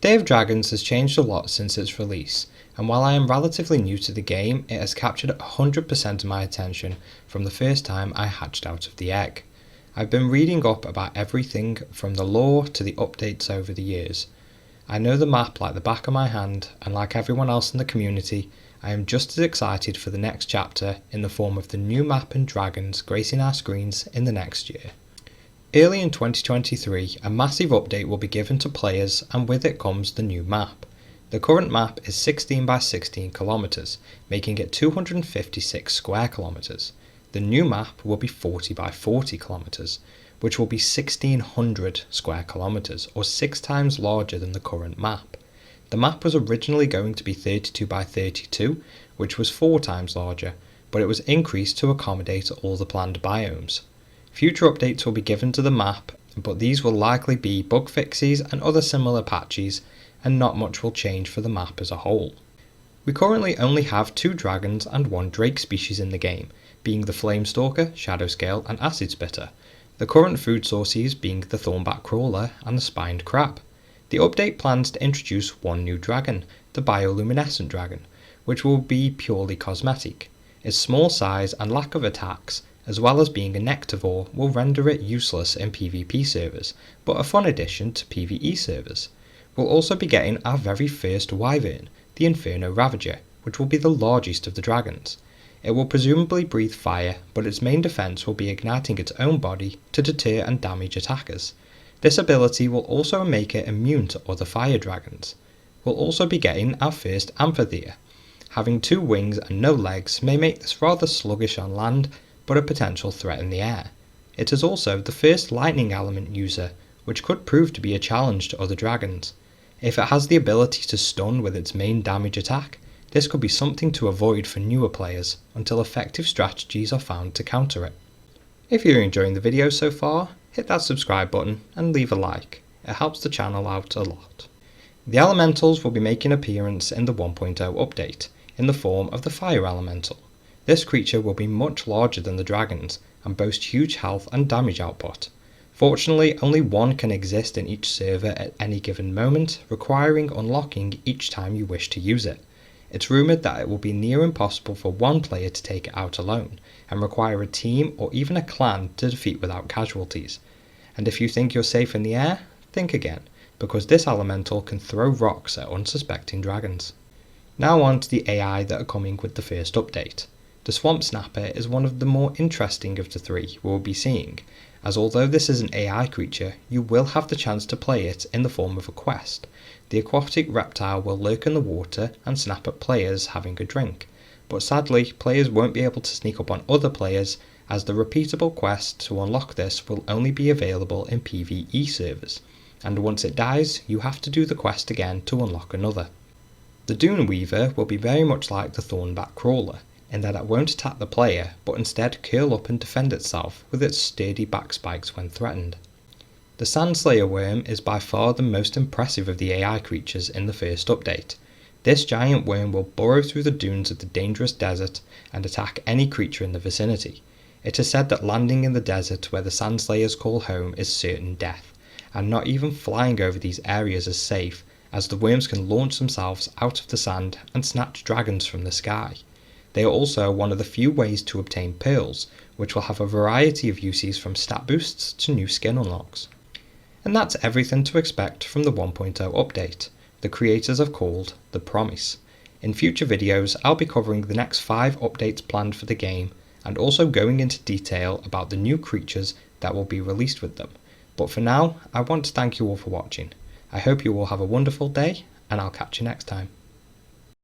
Day of Dragons has changed a lot since its release, and while I am relatively new to the game, it has captured 100% of my attention from the first time I hatched out of the egg. I've been reading up about everything from the lore to the updates over the years. I know the map like the back of my hand, and like everyone else in the community, I am just as excited for the next chapter in the form of the new map and dragons gracing our screens in the next year. Early in 2023, a massive update will be given to players, and with it comes the new map. The current map is 16 by 16 kilometers, making it 256 square kilometers. The new map will be 40 by 40 kilometers, which will be 1600 square kilometers, or 6 times larger than the current map. The map was originally going to be 32 by 32, which was 4 times larger, but it was increased to accommodate all the planned biomes. Future updates will be given to the map, but these will likely be bug fixes and other similar patches, and not much will change for the map as a whole. We currently only have 2 dragons and 1 drake species in the game, being the Flamestalker, Shadowscale and Acid Spitter, the current food sources being the Thornback Crawler and the Spined Crab. The update plans to introduce 1 new dragon, the Bioluminescent Dragon, which will be purely cosmetic. Its small size and lack of attacks, as well as being a Nectivore, will render it useless in PvP servers, but a fun addition to PvE servers. We'll also be getting our very first wyvern, the Inferno Ravager, which will be the largest of the dragons. It will presumably breathe fire, but its main defense will be igniting its own body to deter and damage attackers. This ability will also make it immune to other fire dragons. We'll also be getting our first Amphitheater. Having 2 wings and no legs may make this rather sluggish on land, but a potential threat in the air. It is also the first lightning element user, which could prove to be a challenge to other dragons. If it has the ability to stun with its main damage attack, this could be something to avoid for newer players until effective strategies are found to counter it. If you're enjoying the video so far, hit that subscribe button and leave a like. It helps the channel out a lot. The elementals will be making an appearance in the 1.0 update, in the form of the Fire Elemental. This creature will be much larger than the dragons and boast huge health and damage output. Fortunately, only 1 can exist in each server at any given moment, requiring unlocking each time you wish to use it. It's rumoured that it will be near impossible for 1 player to take it out alone, and require a team or even a clan to defeat without casualties. And if you think you're safe in the air, think again, because this elemental can throw rocks at unsuspecting dragons. Now on to the AI that are coming with the first update. The Swamp Snapper is one of the more interesting of the 3 we'll be seeing, as although this is an AI creature, you will have the chance to play it in the form of a quest. The aquatic reptile will lurk in the water and snap at players having a drink, but sadly players won't be able to sneak up on other players, as the repeatable quest to unlock this will only be available in PvE servers, and once it dies you have to do the quest again to unlock another. The Dune Weaver will be very much like the Thornback Crawler, in that it won't attack the player, but instead curl up and defend itself with its sturdy back spikes when threatened. The Sandslayer worm is by far the most impressive of the AI creatures in the first update. This giant worm will burrow through the dunes of the dangerous desert and attack any creature in the vicinity. It is said that landing in the desert where the Sandslayers call home is certain death, and not even flying over these areas is safe, as the worms can launch themselves out of the sand and snatch dragons from the sky. They are also one of the few ways to obtain pearls, which will have a variety of uses from stat boosts to new skin unlocks. And that's everything to expect from the 1.0 update. The creators have called The Promise. In future videos I'll be covering the next 5 updates planned for the game, and also going into detail about the new creatures that will be released with them. But for now, I want to thank you all for watching. I hope you all have a wonderful day, and I'll catch you next time.